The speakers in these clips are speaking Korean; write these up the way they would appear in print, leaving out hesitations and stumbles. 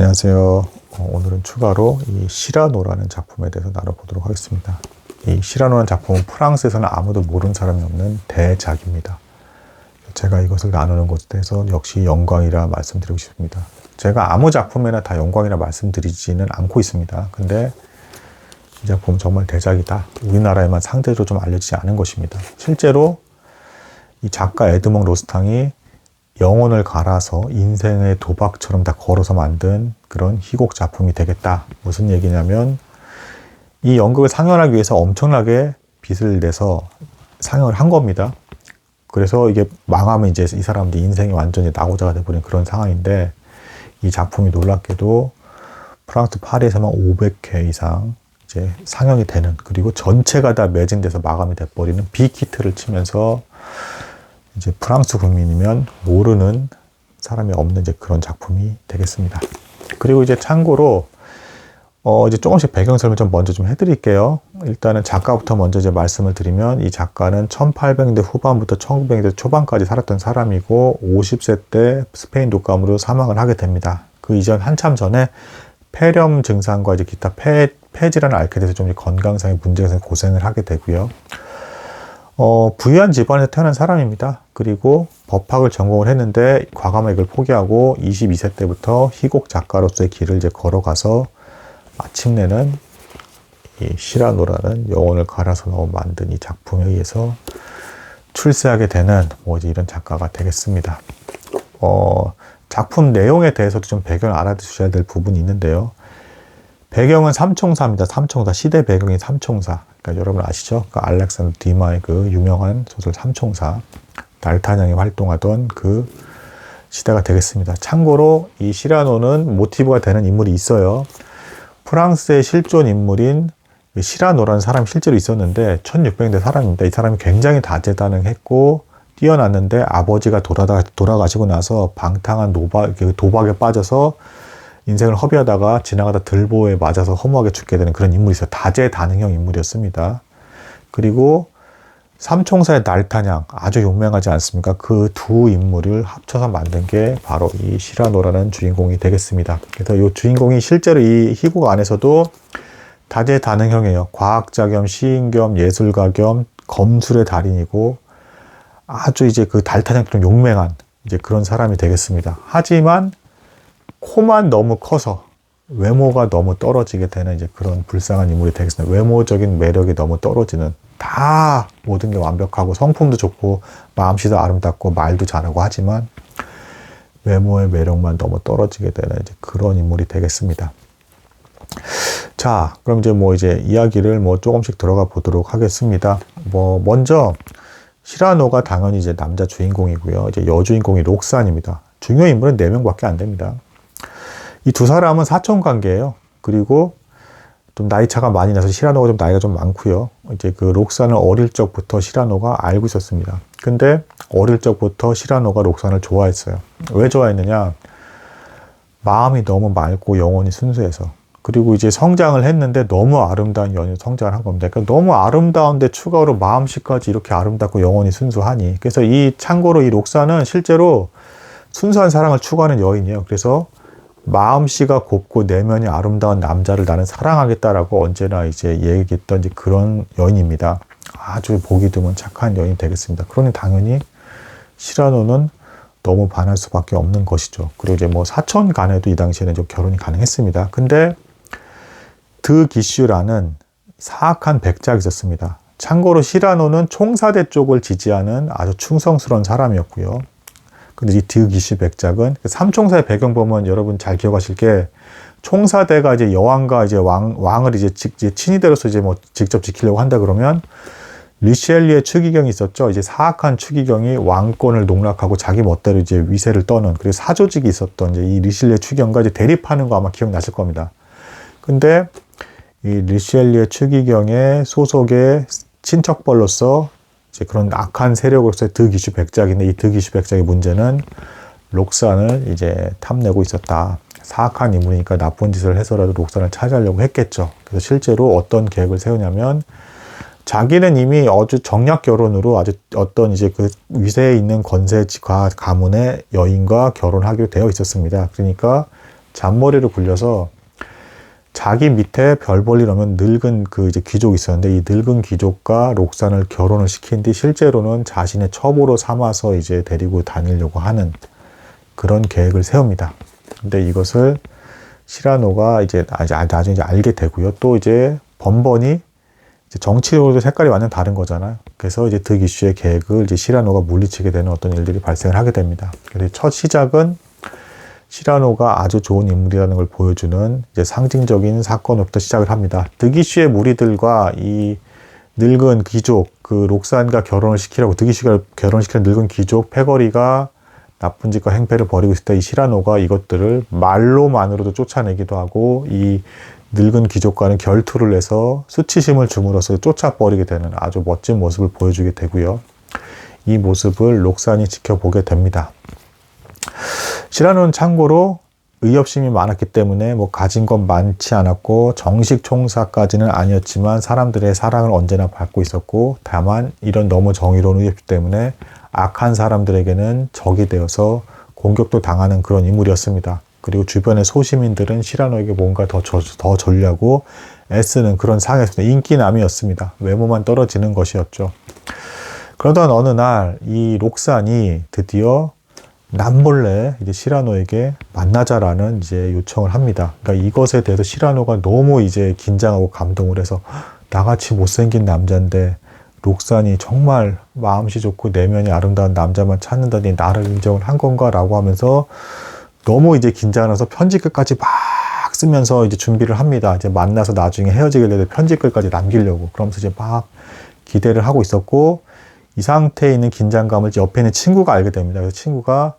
안녕하세요. 오늘은 추가로 이 시라노라는 작품에 대해서 나눠보도록 하겠습니다. 이 시라노라는 작품은 프랑스에서는 아무도 모르는 사람이 없는 대작입니다. 제가 이것을 나누는 것에 대해서 역시 영광이라 말씀드리고 싶습니다. 제가 아무 작품에나 다 영광이라 말씀드리지는 않고 있습니다. 근데 이 작품은 정말 대작이다. 우리나라에만 상대적으로 좀 알려지지 않은 것입니다. 실제로 이 작가 에드몽 로스탕이 영혼을 갈아서 인생의 도박처럼 다 걸어서 만든 그런 희곡 작품이 되겠다. 무슨 얘기냐면 이 연극을 상영하기 위해서 엄청나게 빚을 내서 상영을 한 겁니다. 그래서 이게 망하면 이제 이 사람들 인생이 완전히 낙오자가 돼버린 그런 상황인데, 이 작품이 놀랍게도 프랑스 파리에서만 500회 이상 이제 상영이 되는, 그리고 전체가 다 매진돼서 마감이 돼버리는 빅히트를 치면서 이제 프랑스 국민이면 모르는 사람이 없는 이제 그런 작품이 되겠습니다. 그리고 이제 참고로 이제 조금씩 배경 설명 좀 먼저 좀 해드릴게요. 일단은 작가부터 먼저 이제 말씀을 드리면, 이 작가는 1800년대 후반부터 1900년대 초반까지 살았던 사람이고 50세 때 스페인 독감으로 사망을 하게 됩니다. 그 이전 한참 전에 폐렴 증상과 이제 기타 폐질환을 앓게 돼서 좀 건강상의 문제가 생겨서 고생을 하게 되고요. 부유한 집안에서 태어난 사람입니다. 그리고 법학을 전공을 했는데 과감하게 이걸 포기하고 22세 때부터 희곡 작가로서의 길을 이제 걸어가서 마침내는 이 시라노라는 영혼을 갈아서 만든 이 작품에 의해서 출세하게 되는 이제 이런 작가가 되겠습니다. 작품 내용에 대해서도 좀 배경을 알아두셔야 될 부분이 있는데요. 배경은 삼총사입니다. 삼총사. 시대 배경이 삼총사. 그러니까 여러분 아시죠? 알렉산더 듀마의 그 유명한 소설 삼총사. 달타냥이 활동하던 그 시대가 되겠습니다. 참고로 이 시라노는 모티브가 되는 인물이 있어요. 프랑스의 실존 인물인 시라노라는 사람이 실제로 있었는데 1600년대 사람입니다. 이 사람이 굉장히 다재다능했고 뛰어났는데 아버지가 돌아가시고 나서 방탕한 도박에 빠져서 인생을 허비하다가 지나가다 들보에 맞아서 허무하게 죽게 되는 그런 인물이 있어요. 다재다능형 인물이었습니다. 그리고 삼총사의 달타냥, 아주 유명하지 않습니까? 그 두 인물을 합쳐서 만든 게 바로 이 시라노라는 주인공이 되겠습니다. 그래서 이 주인공이 실제로 이 희곡 안에서도 다재다능형이에요. 과학자 겸 시인 겸 예술가 겸 검술의 달인이고 아주 이제 그 달타냥처럼 용맹한 이제 그런 사람이 되겠습니다. 하지만 코만 너무 커서 외모가 너무 떨어지게 되는 이제 그런 불쌍한 인물이 되겠습니다. 외모적인 매력이 너무 떨어지는, 다 모든 게 완벽하고 성품도 좋고 마음씨도 아름답고 말도 잘하고 하지만 외모의 매력만 너무 떨어지게 되는 이제 그런 인물이 되겠습니다. 자, 그럼 이제 이야기를 조금씩 들어가 보도록 하겠습니다. 먼저 시라노가 당연히 이제 남자 주인공이고요. 이제 여주인공이 록산입니다. 중요 인물은 4명밖에 안 됩니다. 이 두 사람은 사촌 관계예요. 그리고 좀 나이 차가 많이 나서 시라노가 좀 나이가 좀 많고요. 이제 그 록산을 어릴 적부터 시라노가 알고 있었습니다. 근데 어릴 적부터 시라노가 록산을 좋아했어요. 왜 좋아했느냐? 마음이 너무 맑고 영혼이 순수해서. 그리고 이제 성장을 했는데 너무 아름다운 연인으로 성장을 한 겁니다. 그러니까 너무 아름다운데 추가로 마음씨까지 이렇게 아름답고 영혼이 순수하니. 그래서 참고로 이 록산은 실제로 순수한 사랑을 추구하는 여인이에요. 그래서 마음씨가 곱고 내면이 아름다운 남자를 나는 사랑하겠다라고 언제나 이제 얘기했던 이제 그런 여인입니다. 아주 보기 드문 착한 여인이 되겠습니다. 그러니 당연히 시라노는 너무 반할 수밖에 없는 것이죠. 그리고 이제 사촌 간에도 이 당시에는 좀 결혼이 가능했습니다. 근데 드기슈라는 사악한 백작이 있었습니다. 참고로 시라노는 총사대 쪽을 지지하는 아주 충성스러운 사람이었고요. 근데 이 드기슈 백작은 삼총사의 배경 보면 여러분 잘 기억하실 게, 총사대가 이제 여왕과 이제 왕을 이제 친위대로서 이제 직접 지키려고 한다 그러면 리셸리의 추기경이 있었죠. 이제 사악한 추기경이 왕권을 농락하고 자기 멋대로 이제 위세를 떠는, 그리고 사조직이 있었던 이제 이 리셸리의 추기경과 이제 대립하는 거 아마 기억나실 겁니다. 근데 이 리셸리의 추기경의 소속의 친척벌로서 이제 그런 악한 세력으로서의 드기슈 백작인데, 이 드기슈 백작의 문제는 록산을 이제 탐내고 있었다. 사악한 인물이니까 나쁜 짓을 해서라도 록산을 차지하려고 했겠죠. 그래서 실제로 어떤 계획을 세우냐면, 자기는 이미 아주 정략 결혼으로 아주 어떤 이제 그 위세에 있는 권세 가문의 여인과 결혼하기로 되어 있었습니다. 그러니까 잔머리를 굴려서 자기 밑에 별 볼 일 없는 늙은 그 이제 귀족이 있었는데 이 늙은 귀족과 록산을 결혼을 시킨 뒤 실제로는 자신의 첩으로 삼아서 이제 데리고 다니려고 하는 그런 계획을 세웁니다. 근데 이것을 시라노가 이제 나중에 이제 알게 되고요. 또 이제 번번이 이제 정치적으로도 색깔이 완전 다른 거잖아요. 그래서 이제 득이슈의 계획을 이제 시라노가 물리치게 되는 어떤 일들이 발생을 하게 됩니다. 그래서 첫 시작은 시라노가 아주 좋은 인물이라는 걸 보여주는 이제 상징적인 사건부터 시작을 합니다. 득이슈의 무리들과 이 늙은 귀족, 그 록산과 결혼을 시키려고 득이슈가 결혼시키는 늙은 귀족 패거리가 나쁜 짓과 행패를 벌이고 있을 때 이 시라노가 이것들을 말로만으로도 쫓아내기도 하고 이 늙은 귀족과는 결투를 해서 수치심을 줌으로써 쫓아버리게 되는 아주 멋진 모습을 보여주게 되고요. 이 모습을 록산이 지켜보게 됩니다. 시라노는 참고로 의협심이 많았기 때문에 뭐 가진 건 많지 않았고 정식 총사까지는 아니었지만 사람들의 사랑을 언제나 받고 있었고 다만 이런 너무 정의로운 의협 때문에 악한 사람들에게는 적이 되어서 공격도 당하는 그런 인물이었습니다. 그리고 주변의 소시민들은 시라노에게 뭔가 더 주려고 애쓰는 그런 상황이었습니다. 인기남이었습니다. 외모만 떨어지는 것이었죠. 그러던 어느 날 이 록산이 드디어 남몰래 이제 시라노에게 만나자라는 이제 요청을 합니다. 그러니까 이것에 대해서 시라노가 너무 이제 긴장하고 감동을 해서 나같이 못생긴 남자인데 록산이 정말 마음씨 좋고 내면이 아름다운 남자만 찾는다니 나를 인정을 한 건가 라고 하면서 너무 이제 긴장을 해서 편지글까지 막 쓰면서 이제 준비를 합니다. 이제 만나서 나중에 헤어지게 되도 편지글까지 남기려고 그러면서 이제 막 기대를 하고 있었고 이 상태에 있는 긴장감을 옆에 있는 친구가 알게 됩니다. 그래서 친구가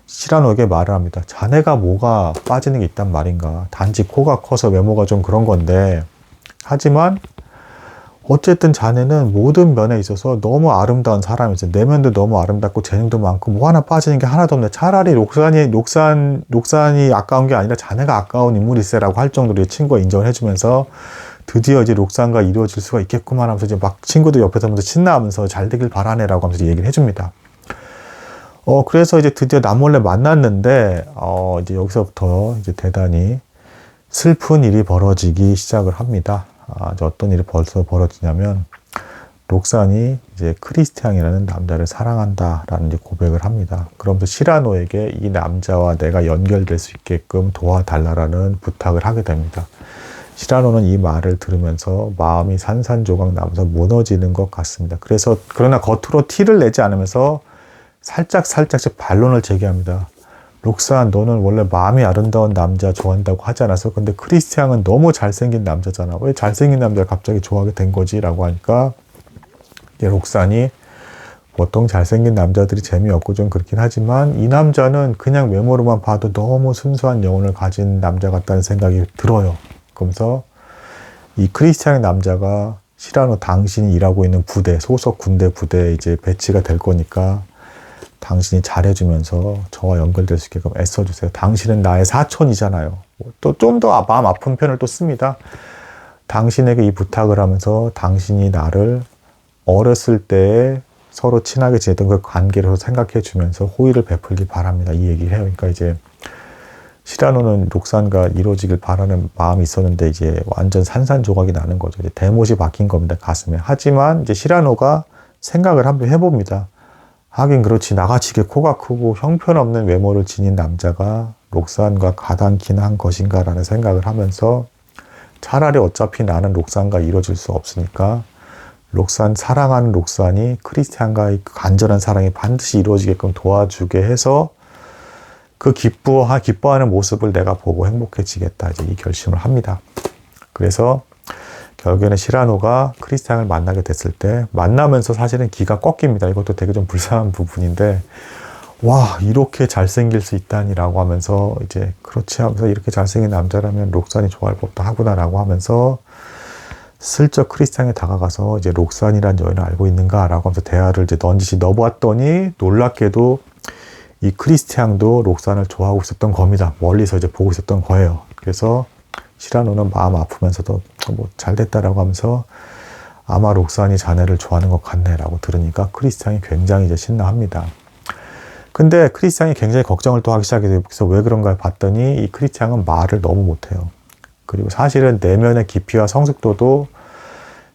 시라노에게 말을 합니다. 자네가 뭐가 빠지는 게 있단 말인가. 단지 코가 커서 외모가 좀 그런 건데 하지만 어쨌든 자네는 모든 면에 있어서 너무 아름다운 사람이죠. 내면도 너무 아름답고 재능도 많고 뭐 하나 빠지는 게 하나도 없네. 차라리 록산이 아까운 게 아니라 자네가 아까운 인물일세라고 할 정도로 친구가 인정을 해주면서 드디어 이제 록산과 이루어질 수가 있겠구만 하면서 이제 막 친구들 옆에서 하면서 신나하면서 잘 되길 바라네라고 하면서 얘기를 해줍니다. 그래서 이제 드디어 남몰래 만났는데, 이제 여기서부터 이제 대단히 슬픈 일이 벌어지기 시작을 합니다. 이제 어떤 일이 벌써 벌어지냐면, 록산이 이제 크리스티앙이라는 남자를 사랑한다라는 이제 고백을 합니다. 그러면서 시라노에게 이 남자와 내가 연결될 수 있게끔 도와달라는 부탁을 하게 됩니다. 시라노는 이 말을 들으면서 마음이 산산조각 나면서 무너지는 것 같습니다. 그러나 겉으로 티를 내지 않으면서 살짝씩 반론을 제기합니다. 록산, 너는 원래 마음이 아름다운 남자 좋아한다고 하지 않았어? 근데 크리스티앙은 너무 잘생긴 남자잖아. 왜 잘생긴 남자를 갑자기 좋아하게 된 거지? 라고 하니까 록산이 보통 잘생긴 남자들이 재미없고 좀 그렇긴 하지만 이 남자는 그냥 외모로만 봐도 너무 순수한 영혼을 가진 남자 같다는 생각이 들어요. 그러면서 이 크리스티앙 남자가 시라노 당신이 일하고 있는 부대, 소속 군대 부대에 이제 배치가 될 거니까 당신이 잘해주면서 저와 연결될 수 있게끔 애써주세요. 당신은 나의 사촌이잖아요. 또 좀 더 마음 아픈 편을 또 씁니다. 당신에게 이 부탁을 하면서 당신이 나를 어렸을 때에 서로 친하게 지냈던 그 관계로 생각해 주면서 호의를 베풀길 바랍니다. 이 얘기를 해요. 그러니까 이제 시라노는 록산과 이루어지길 바라는 마음이 있었는데 이제 완전 산산조각이 나는 거죠. 이제 대못이 박힌 겁니다. 가슴에. 하지만 이제 시라노가 생각을 한번 해봅니다. 하긴 그렇지. 나같이 코가 크고 형편없는 외모를 지닌 남자가 록산과 가당키나 한 것인가라는 생각을 하면서 차라리 어차피 나는 록산과 이루어질 수 없으니까 사랑하는 록산이 크리스티안과의 간절한 사랑이 반드시 이루어지게끔 도와주게 해서 그 기뻐하는 모습을 내가 보고 행복해지겠다. 이제 이 결심을 합니다. 그래서 결국에는 시라노가 크리스티앙을 만나게 됐을 때 만나면서 사실은 기가 꺾입니다. 이것도 되게 좀 불쌍한 부분인데 와 이렇게 잘생길 수 있다니라고 하면서 이제 그렇지 하면서 이렇게 잘생긴 남자라면 록산이 좋아할 법도 하구나라고 하면서 슬쩍 크리스티앙에 다가가서 이제 록산이란 여인을 알고 있는가라고 하면서 대화를 이제 넌지시 넣어보았더니 놀랍게도 이 크리스티앙도 록산을 좋아하고 있었던 겁니다. 멀리서 이제 보고 있었던 거예요. 그래서 시라노는 마음 아프면서도 뭐 잘됐다라고 하면서 아마 록산이 자네를 좋아하는 것 같네라고 들으니까 크리스티앙이 굉장히 이제 신나합니다. 근데 크리스티앙이 굉장히 걱정을 또 하기 시작해서 왜 그런가 봤더니 이 크리스티앙은 말을 너무 못해요. 그리고 사실은 내면의 깊이와 성숙도도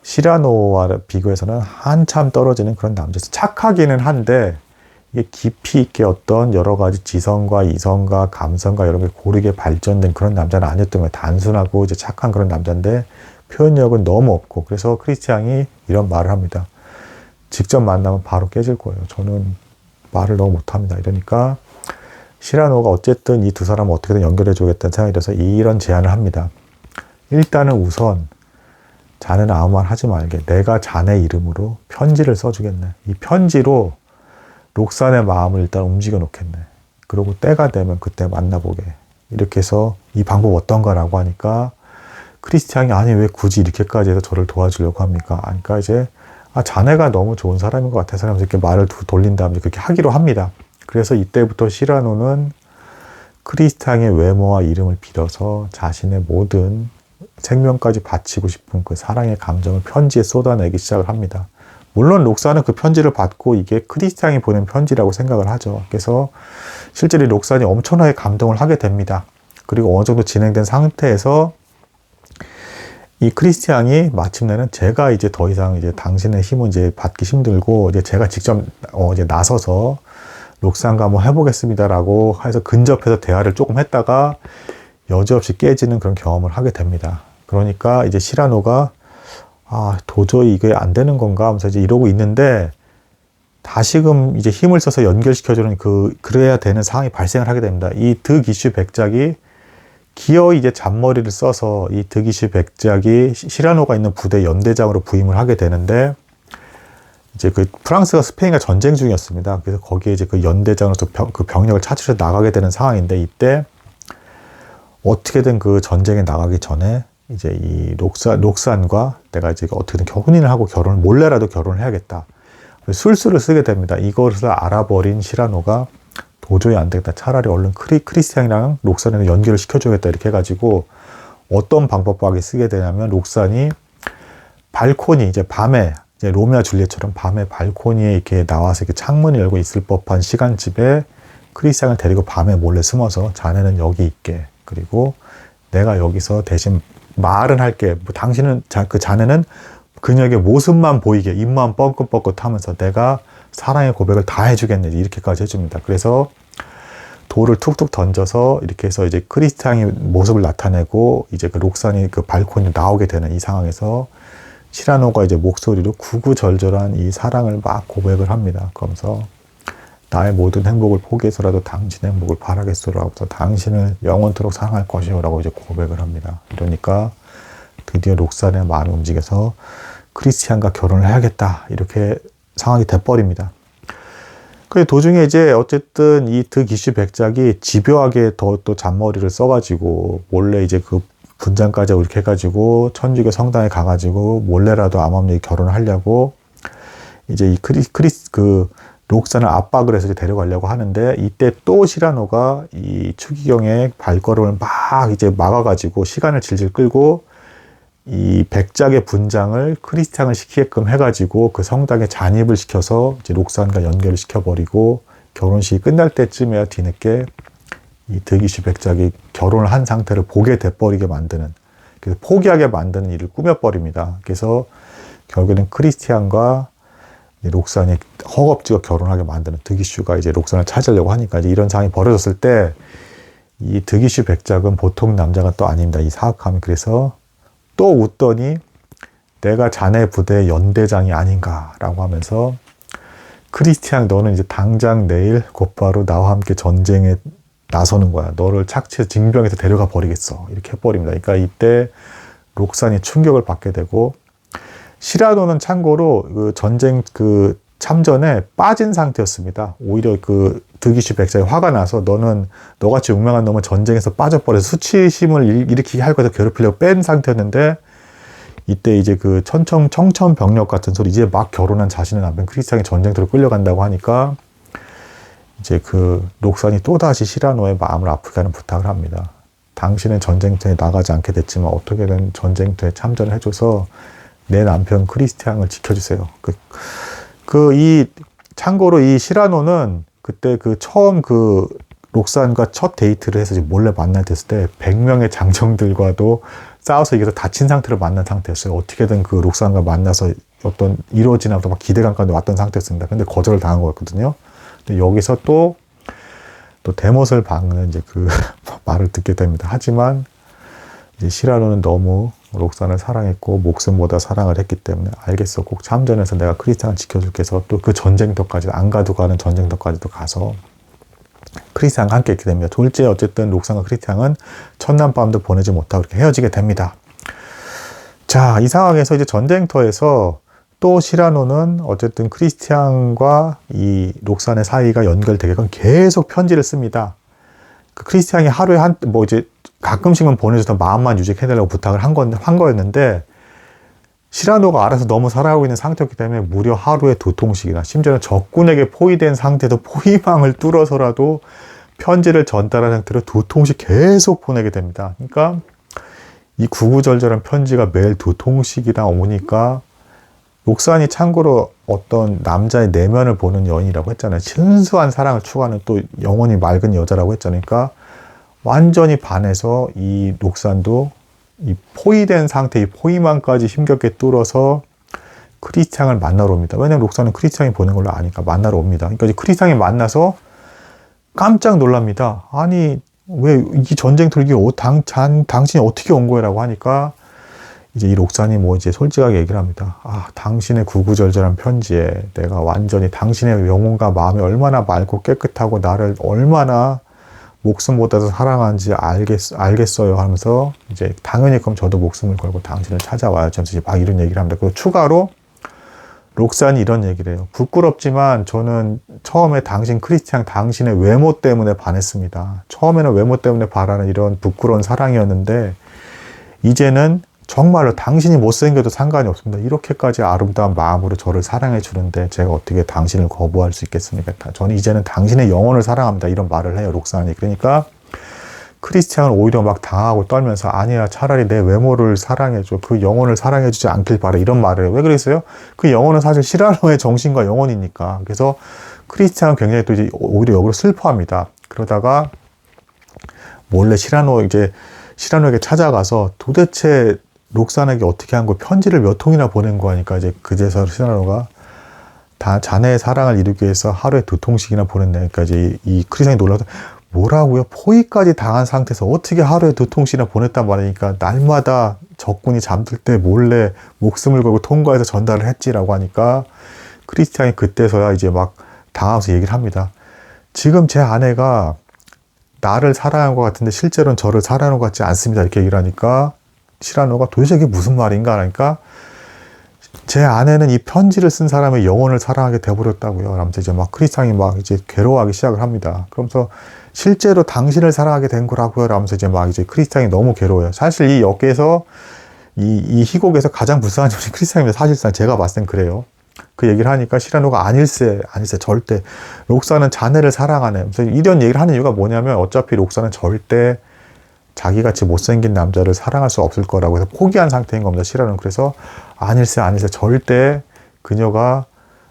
시라노와 비교해서는 한참 떨어지는 그런 남자였어요. 착하기는 한데 이게 깊이 있게 어떤 여러 가지 지성과 이성과 감성과 이런 게 고르게 발전된 그런 남자는 아니었던 거예요. 단순하고 이제 착한 그런 남자인데 표현력은 너무 없고, 그래서 크리스티앙이 이런 말을 합니다. 직접 만나면 바로 깨질 거예요. 저는 말을 너무 못합니다. 이러니까 시라노가 어쨌든 이 두 사람을 어떻게든 연결해 주겠다는 생각이 들어서 이런 제안을 합니다. 일단은 우선 자네는 아무 말 하지 말게. 내가 자네 이름으로 편지를 써주겠네. 이 편지로 록산의 마음을 일단 움직여 놓겠네. 그리고 때가 되면 그때 만나보게. 이렇게 해서 이 방법 어떤가라고 하니까 크리스티앙이 아니 왜 굳이 이렇게까지 해서 저를 도와주려고 합니까? 그러니까 이제 자네가 너무 좋은 사람인 것 같아서 하면서 이렇게 말을 돌린 다음에 그렇게 하기로 합니다. 그래서 이때부터 시라노는 크리스티앙의 외모와 이름을 빌어서 자신의 모든 생명까지 바치고 싶은 그 사랑의 감정을 편지에 쏟아내기 시작을 합니다. 물론 록산은 그 편지를 받고 이게 크리스티앙이 보낸 편지라고 생각을 하죠. 그래서 실제로 록산이 엄청나게 감동을 하게 됩니다. 그리고 어느 정도 진행된 상태에서 이 크리스티앙이 마침내는 제가 이제 더 이상 이제 당신의 힘은 이제 받기 힘들고 이제 제가 직접 이제 나서서 록산과 한번 해보겠습니다라고 해서 근접해서 대화를 조금 했다가 여지없이 깨지는 그런 경험을 하게 됩니다. 그러니까 이제 시라노가 도저히 이게 안 되는 건가 하면서 이제 이러고 있는데 다시금 이제 힘을 써서 연결시켜주는 그래야 되는 상황이 발생을 하게 됩니다. 이 득이슈 백작이 기어이 이제 잔머리를 써서 이 득이슈 백작이 시라노가 있는 부대 연대장으로 부임을 하게 되는데 이제 그 프랑스가 스페인과 전쟁 중이었습니다. 그래서 거기에 이제 그 연대장으로서 그 병력을 차출해서 나가게 되는 상황인데 이때 어떻게든 그 전쟁에 나가기 전에 이제 이 록산과 내가 이제 어떻게든 혼인을 하고 몰래라도 결혼을 해야겠다. 술수를 쓰게 됩니다. 이것을 알아버린 시라노가 도저히 안 되겠다. 차라리 얼른 크리스티앙이랑 록산이랑 연결을 시켜줘야겠다. 이렇게 해가지고 어떤 방법밖에 쓰게 되냐면 록산이 발코니 이제 밤에 이제 로미오와 줄리엣처럼 밤에 발코니에 이렇게 나와서 이렇게 창문을 열고 있을 법한 시간쯤에 크리스티앙을 데리고 밤에 몰래 숨어서 자네는 여기 있게. 그리고 내가 여기서 대신 말은 할게. 당신은 자네는 그녀에게 모습만 보이게 입만 뻥긋뻥긋 하면서 내가 사랑의 고백을 다 해주겠네. 이렇게까지 해줍니다. 그래서 돌을 툭툭 던져서 이렇게 해서 이제 크리스티앙이 모습을 나타내고 이제 그 록산이 그 발코니에 나오게 되는 이 상황에서 시라노가 이제 목소리로 구구절절한 이 사랑을 막 고백을 합니다. 그러면서 나의 모든 행복을 포기해서라도 당신의 행복을 바라겠소라고 해서 당신을 영원토록 사랑할 것이오라고 이제 고백을 합니다. 이러니까 드디어 록산의 마음이 움직여서 크리스티앙과 결혼을 해야겠다. 이렇게 상황이 돼버립니다. 그 도중에 이제 어쨌든 이 득이슈 백작이 집요하게 또 잔머리를 써가지고 몰래 이제 그 분장까지 이렇게 해가지고 천주교 성당에 가가지고 몰래라도 암암리에 결혼을 하려고 이제 이 록산을 압박을 해서 데려가려고 하는데 이때 또 시라노가 이 추기경의 발걸음을 막 이제 막아가지고 시간을 질질 끌고 이 백작의 분장을 크리스티앙을 시키게끔 해가지고 그 성당에 잔입을 시켜서 이제 록산과 연결을 시켜버리고 결혼식이 끝날 때쯤에야 뒤늦게 이 득이슈 백작이 결혼을 한 상태를 보게 돼버리게 만드는, 그래서 포기하게 만드는 일을 꾸며버립니다. 그래서 결국에는 크리스티앙과 록산이 허겁지겁 결혼하게 만드는, 득이슈가 이제 록산을 찾으려고 하니까 이제 이런 상황이 벌어졌을 때 이 득이슈 백작은 보통 남자가 또 아닙니다. 이 사악함이. 그래서 또 웃더니 내가 자네 부대의 연대장이 아닌가라고 하면서 크리스티앙 너는 이제 당장 내일 곧바로 나와 함께 전쟁에 나서는 거야. 너를 착취해서 징병해서 데려가 버리겠어. 이렇게 해버립니다. 그러니까 이때 록산이 충격을 받게 되고 시라노는 참고로 그 전쟁 그 참전에 빠진 상태였습니다. 오히려 그 득이슈 백작이 화가 나서 너같이 용맹한 놈은 전쟁에서 빠져버려서 수치심을 일으키게 할 거에서 괴롭히려고 뺀 상태였는데 이때 이제 그 청천벽력 같은 소리 이제 막 결혼한 자신의 남편 크리스티앙이 전쟁터로 끌려간다고 하니까 이제 그 록산이 또다시 시라노의 마음을 아프게 하는 부탁을 합니다. 당신은 전쟁터에 나가지 않게 됐지만 어떻게든 전쟁터에 참전을 해줘서 내 남편 크리스티앙을 지켜주세요. 참고로 이 시라노는 그때 그 처음 그 록산과 첫 데이트를 해서 몰래 만날 때 했을 때 100명의 장정들과도 싸워서 이겨서 다친 상태로 만난 상태였어요. 어떻게든 그 록산과 만나서 어떤 이루어지나 막 기대감 가운데 왔던 상태였습니다. 근데 거절을 당한 거였거든요. 근데 여기서 또 대못을 박는 이제 그 말을 듣게 됩니다. 하지만 이제 시라노는 너무 록산을 사랑했고 목숨보다 사랑을 했기 때문에 알겠어. 꼭 참전해서 내가 크리스찬을 지켜줄게 해서 또 그 전쟁터까지 안 가도 가는 전쟁터까지도 가서 크리스찬과 함께 있게 됩니다. 둘째 어쨌든 록산과 크리스찬은 첫날 밤도 보내지 못하고 이렇게 헤어지게 됩니다. 자, 이 상황에서 이제 전쟁터에서 또 시라노는 어쨌든 크리스티앙과 이 록산의 사이가 연결되게끔 계속 편지를 씁니다. 그 크리스티앙이 하루에 이제 가끔씩은 보내줘서 마음만 유지해달라고 부탁을 한 거였는데, 시라노가 알아서 너무 사랑하고 있는 상태였기 때문에 무려 하루에 2통씩이나, 심지어는 적군에게 포위된 상태도 포위망을 뚫어서라도 편지를 전달한 상태로 2통씩 계속 보내게 됩니다. 그러니까 이 구구절절한 편지가 매일 2통씩이나 오니까, 록산이 참고로 어떤 남자의 내면을 보는 여인이라고 했잖아요. 순수한 사랑을 추구하는 또 영혼이 맑은 여자라고 했잖아요. 그러니까 완전히 반해서 이 록산도 이 포위된 상태, 이 포위망까지 힘겹게 뚫어서 크리스티앙을 만나러 옵니다. 왜냐면 록산은 크리스티앙이 보낸 걸로 아니까 만나러 옵니다. 그러니까 이제 크리스티앙이 만나서 깜짝 놀랍니다. 아니, 왜 이 전쟁터를 당신이 어떻게 온 거야? 라고 하니까 이제 이 록산이 이제 솔직하게 얘기를 합니다. 아, 당신의 구구절절한 편지에 내가 완전히 당신의 영혼과 마음이 얼마나 맑고 깨끗하고 나를 얼마나 목숨보다도 사랑하는지 알겠어요 하면서 이제 당연히 그럼 저도 목숨을 걸고 당신을 찾아와야죠 하면서 이제 막 이런 얘기를 합니다. 그리고 추가로 록산이 이런 얘기를 해요. 부끄럽지만 저는 처음에 크리스티앙 당신의 외모 때문에 반했습니다. 처음에는 외모 때문에 바라는 이런 부끄러운 사랑이었는데 이제는 정말로 당신이 못생겨도 상관이 없습니다. 이렇게까지 아름다운 마음으로 저를 사랑해 주는데 제가 어떻게 당신을 거부할 수 있겠습니까? 저는 이제는 당신의 영혼을 사랑합니다. 이런 말을 해요, 록산이. 그러니까 크리스티앙은 오히려 막 당하고 떨면서 아니야, 차라리 내 외모를 사랑해줘. 그 영혼을 사랑해주지 않길 바래. 이런 말을 해요. 왜 그랬어요? 그 영혼은 사실 시라노의 정신과 영혼이니까. 그래서 크리스티앙은 굉장히 또 이제 오히려 역으로 슬퍼합니다. 그러다가 몰래 시라노에게 찾아가서 도대체 록산에게 어떻게 한 거, 편지를 몇 통이나 보낸 거 하니까 이제 그제서 시라노가 자네의 사랑을 이루기 위해서 하루에 2통씩이나 보냈네. 그러니까 이제 이 크리스티앙이 놀라서 뭐라고요? 포위까지 당한 상태에서 어떻게 하루에 2통씩이나 보냈단 말이니까 날마다 적군이 잠들 때 몰래 목숨을 걸고 통과해서 전달을 했지라고 하니까 크리스티앙이 그때서야 이제 막 당하면서 얘기를 합니다. 지금 제 아내가 나를 사랑한 것 같은데 실제로는 저를 사랑하는 것 같지 않습니다. 이렇게 얘기를 하니까 시라노가 도대체 이게 무슨 말인가 하니까 제 아내는 이 편지를 쓴 사람의 영혼을 사랑하게 돼버렸다고요. 라면서 이제 막 크리스티앙이 막 이제 괴로워하기 시작을 합니다. 그러면서 실제로 당신을 사랑하게 된 거라고요. 라면서 이제 크리스티앙이 너무 괴로워요. 사실 이 역에서 이 희곡에서 가장 불쌍한 점이 크리스티앙입니다. 사실상 제가 봤을 땐 그래요. 그 얘기를 하니까 시라노가 아닐세 절대 록산은 자네를 사랑하네. 그래서 이런 얘기를 하는 이유가 뭐냐면 어차피 록산은 절대 자기같이 못생긴 남자를 사랑할 수 없을 거라고 해서 포기한 상태인 겁니다. 시라노는. 그래서 아닐세 절대 그녀가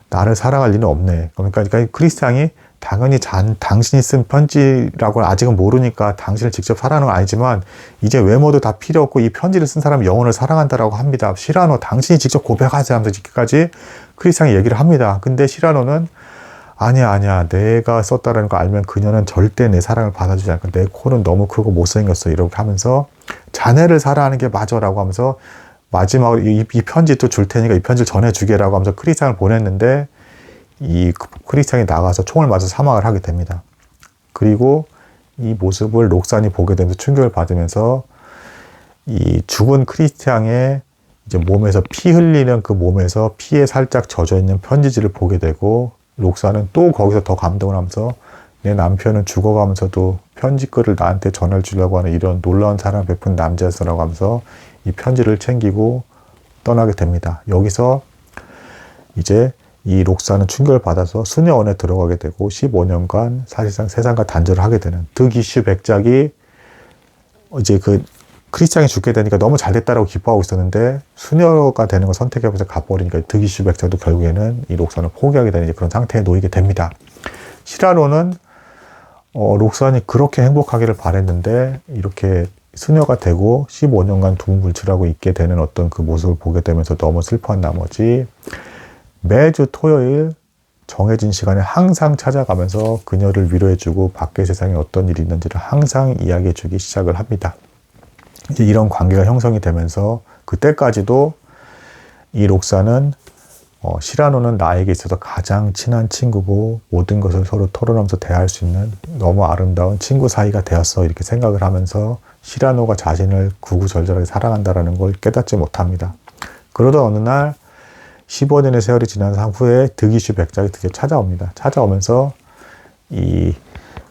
나를 사랑할 리는 없네. 그러니까 크리스티앙이 당연히 당신이 쓴 편지라고는 아직은 모르니까 당신을 직접 사랑하는 건 아니지만 이제 외모도 다 필요 없고 이 편지를 쓴 사람은 영혼을 사랑한다라고 합니다. 시라노 당신이 직접 고백하세요 하면서 이렇게까지 크리스티앙이 얘기를 합니다. 근데 시라노는 아니야 내가 썼다라는 거 알면 그녀는 절대 내 사랑을 받아주지 않고 내 코는 너무 크고 못생겼어 이렇게 하면서 자네를 사랑하는 게 맞아라고 하면서 마지막으로 이 편지 또 줄 테니까 이 편지를 전해주게라고 하면서 크리스티앙을 보냈는데 이 크리스티앙이 나가서 총을 맞아 사망을 하게 됩니다. 그리고 이 모습을 록산이 보게 되면서 충격을 받으면서 이 죽은 크리스티앙의 이제 몸에서 피 흘리는 그 몸에서 피에 살짝 젖어 있는 편지지를 보게 되고 록산은 또 거기서 더 감동을 하면서 내 남편은 죽어가면서도 편지글을 나한테 전할 주려고 하는 이런 놀라운 사랑을 베푼 남자였어라고 하면서 이 편지를 챙기고 떠나게 됩니다. 여기서 이제 이 록산은 충격을 받아서 수녀원에 들어가게 되고 15년간 사실상 세상과 단절을 하게 되는 득이슈 백작이 이제 그 크리스티앙이 죽게 되니까 너무 잘 됐다라고 기뻐하고 있었는데 수녀가 되는 걸 선택해보면서 가버리니까 득이슈 백작도 결국에는 이 록산을 포기하게 되는 그런 상태에 놓이게 됩니다. 시라노는 록산이 그렇게 행복하기를 바랬는데 이렇게 수녀가 되고 15년간 두문불출하고 있게 되는 어떤 그 모습을 보게 되면서 너무 슬퍼한 나머지 매주 토요일 정해진 시간에 항상 찾아가면서 그녀를 위로해주고 밖의 세상에 어떤 일이 있는지를 항상 이야기해주기 시작을 합니다. 이제 이런 관계가 형성이 되면서 그때까지도 이 록산은 시라노는 나에게 있어서 가장 친한 친구고 모든 것을 서로 털어놓으면서 대할 수 있는 너무 아름다운 친구 사이가 되었어 이렇게 생각을 하면서 시라노가 자신을 구구절절하게 사랑한다는 걸 깨닫지 못합니다. 그러던 어느 날 15년의 세월이 지난 후에 득이슈 백작이 드디어 찾아옵니다. 찾아오면서 이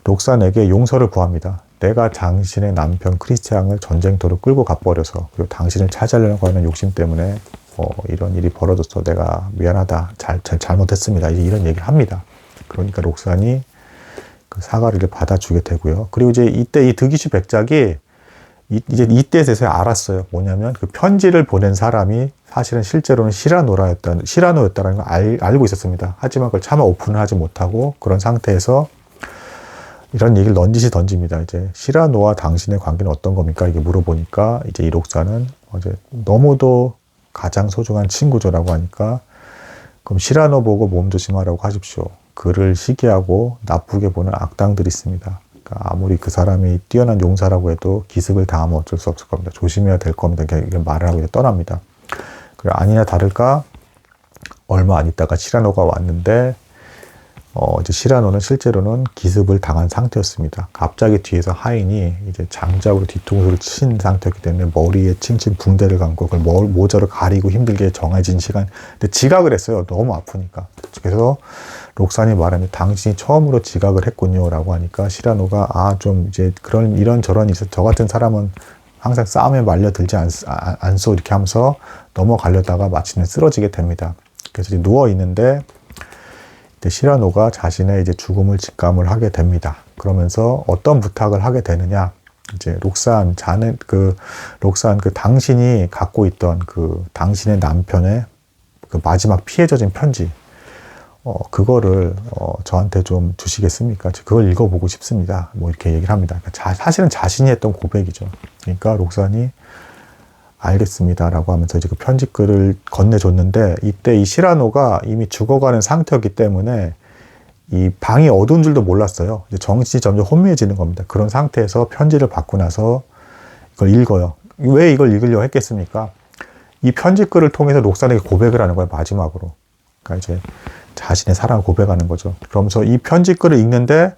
록산에게 용서를 구합니다. 내가 당신의 남편 크리스티앙을 전쟁터로 끌고 가버려서 그리고 당신을 찾아내려고 하는 욕심 때문에 이런 일이 벌어져서 내가 미안하다. 잘못했습니다. 이런 얘기를 합니다. 그러니까 록산이 그 사과를 받아주게 되고요. 그리고 이제 이때 이 득이슈 백작이 이제 이때에서야 알았어요. 뭐냐면 그 편지를 보낸 사람이 사실은 실제로는 시라노였다는 걸 알고 있었습니다. 하지만 그걸 차마 오픈을 하지 못하고 그런 상태에서 이런 얘기를 던집니다. 이제 시라노와 당신의 관계는 어떤 겁니까? 이게 물어보니까 이제 이 록산은 너무도 가장 소중한 친구죠라고 하니까 그럼 시라노 보고 몸조심하라고 하십시오. 그를 시기하고 나쁘게 보는 악당들이 있습니다. 그러니까 아무리 그 사람이 뛰어난 용사라고 해도 기습을 당하면 어쩔 수 없을 겁니다. 조심해야 될 겁니다. 이렇게 말을 하고 이제 떠납니다. 그리고 아니나 다를까 얼마 안 있다가 시라노가 왔는데 이제 시라노는 실제로는 기습을 당한 상태였습니다. 갑자기 뒤에서 하인이 이제 장작으로 뒤통수를 친 상태였기 때문에 머리에 칭칭 붕대를 감고 그걸 모자를 가리고 힘들게 정해진 시간. 근데 지각을 했어요. 너무 아프니까. 그래서 록산이 말합니다. 당신이 처음으로 지각을 했군요라고 하니까 시라노가 좀 이제 이런저런 있어. 저 같은 사람은 항상 싸움에 말려들지 않소 이렇게 하면서 넘어가려다가 마침내 쓰러지게 됩니다. 그래서 이제 누워 있는데 시라노가 자신의 이제 죽음을 직감을 하게 됩니다. 그러면서 어떤 부탁을 하게 되느냐? 이제 록산 당신이 갖고 있던 그 당신의 남편의 그 마지막 피해 젖은 편지, 그거를 저한테 좀 주시겠습니까? 그걸 읽어보고 싶습니다. 뭐 이렇게 얘기를 합니다. 그러니까 사실은 자신이 했던 고백이죠. 그러니까 록산이 알겠습니다라고 하면서 이제 그 편지글을 건네줬는데 이때 이 시라노가 이미 죽어가는 상태였기 때문에 이 방이 어두운 줄도 몰랐어요. 이제 정신이 점점 혼미해지는 겁니다. 그런 상태에서 편지를 받고 나서 이걸 읽어요. 왜 이걸 읽으려고 했겠습니까? 이 편지글을 통해서 록산에게 고백을 하는 거예요. 마지막으로. 그러니까 이제 자신의 사랑을 고백하는 거죠. 그러면서 이 편지글을 읽는데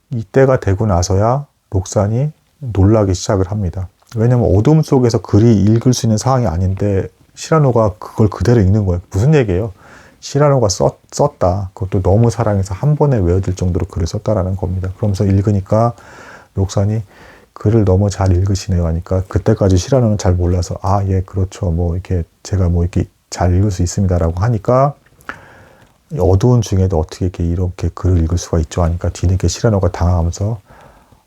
이때가 되고 나서야 록산이 놀라기 시작을 합니다. 왜냐면 어둠 속에서 글이 읽을 수 있는 상황이 아닌데 시라노가 그걸 그대로 읽는 거예요. 무슨 얘기예요? 시라노가 썼다. 그것도 너무 사랑해서 한 번에 외워질 정도로 글을 썼다라는 겁니다. 그러면서 읽으니까 록산이 글을 너무 잘 읽으시네요 하니까 그때까지 시라노는 잘 몰라서 예 그렇죠. 뭐 이렇게 제가 뭐 이렇게 잘 읽을 수 있습니다라고 하니까 어두운 중에도 어떻게 이렇게 글을 읽을 수가 있죠 하니까 뒤늦게 시라노가 당황하면서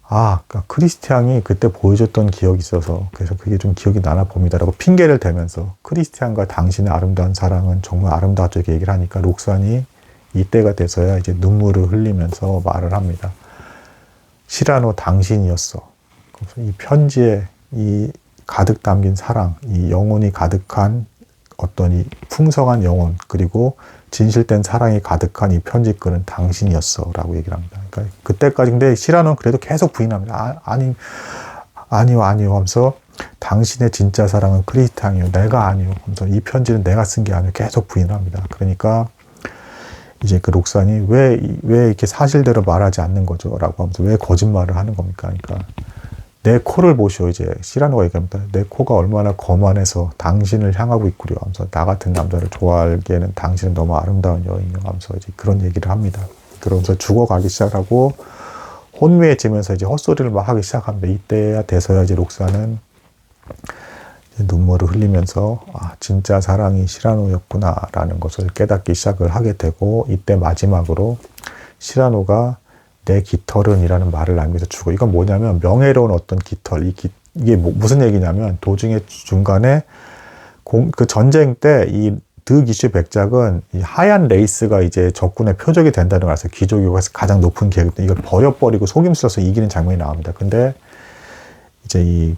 그러니까 크리스티앙이 그때 보여줬던 기억이 있어서 그래서 그게 좀 기억이 나나 봅니다라고 핑계를 대면서 크리스티앙과 당신의 아름다운 사랑은 정말 아름다웠죠 이렇게 얘기를 하니까 록산이 이때가 돼서야 이제 눈물을 흘리면서 말을 합니다. 시라노 당신이었어. 그래서 이 편지에 이 가득 담긴 사랑, 이 영혼이 가득한 어떤 이 풍성한 영혼 그리고 진실된 사랑이 가득한 이 편지글은 당신이었어 라고 얘기를 합니다. 그러니까 그때까지 근데 시라노는 그래도 계속 부인합니다. 아니요 하면서 당신의 진짜 사랑은 크리스티앙이요. 내가 아니요 하면서 이 편지는 내가 쓴 게 아니요. 계속 부인을 합니다. 그러니까 이제 그 록산이 왜 이렇게 사실대로 말하지 않는 거죠? 라고 하면서 왜 거짓말을 하는 겁니까? 그러니까 내 코를 보시오. 이제 시라노가 얘기합니다. 내 코가 얼마나 거만해서 당신을 향하고 있구려 하면서 나 같은 남자를 좋아하기에는 당신은 너무 아름다운 여인이요 하면서 이제 그런 얘기를 합니다. 그러면서 죽어가기 시작하고 혼미해지면서 이제 헛소리를 막 하기 시작합니다. 이때야 돼서야 이제 록산은 이제 눈물을 흘리면서 진짜 사랑이 시라노였구나라는 것을 깨닫기 시작을 하게 되고 이때 마지막으로 시라노가 내 깃털은이라는 말을 남겨서 주고 이건 뭐냐면 명예로운 어떤 깃털 이게 무슨 얘기냐면 도중에 중간에 그 전쟁 때 이 드 기슈 백작은 이 하얀 레이스가 이제 적군의 표적이 된다는 거라서 귀족이고 가장 높은 계급 이걸 버려버리고 속임수로서 이기는 장면이 나옵니다. 근데 이제 이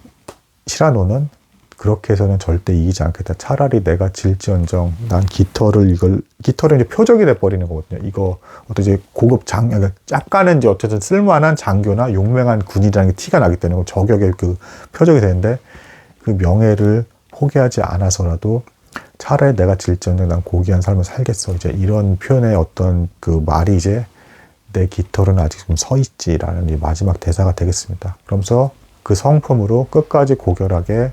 시라노는 그렇게 해서는 절대 이기지 않겠다. 차라리 내가 질지언정 난 깃털은 이제 표적이 돼버리는 거거든요. 이거 어떤 이제 고급 짝가는 이제 어쨌든 쓸만한 장교나 용맹한 군이라는 게 티가 나기 때문에 저격의 그 표적이 되는데 그 명예를 포기하지 않아서라도 차라리 내가 질지언정 난 고귀한 삶을 살겠어. 이제 이런 표현의 어떤 그 말이 이제 내 깃털은 아직 좀 서 있지라는 이 마지막 대사가 되겠습니다. 그러면서 그 성품으로 끝까지 고결하게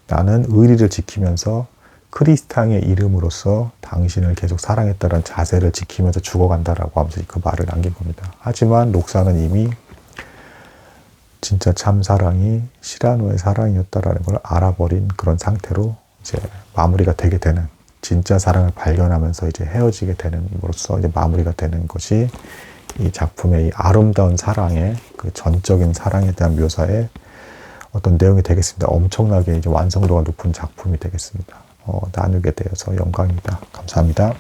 나는 의리를 지키면서 크리스탕의 이름으로써 당신을 계속 사랑했다는 자세를 지키면서 죽어간다라고 하면서 그 말을 남긴 겁니다. 하지만 록사는 이미 진짜 참 사랑이 시라노의 사랑이었다라는 걸 알아버린 그런 상태로 이제 마무리가 되게 되는, 진짜 사랑을 발견하면서 이제 헤어지게 되는 으로써 이제 마무리가 되는 것이 이 작품의 이 아름다운 사랑의 그 전적인 사랑에 대한 묘사의 어떤 내용이 되겠습니다. 엄청나게 이제 완성도가 높은 작품이 되겠습니다. 나누게 되어서 영광입니다. 감사합니다.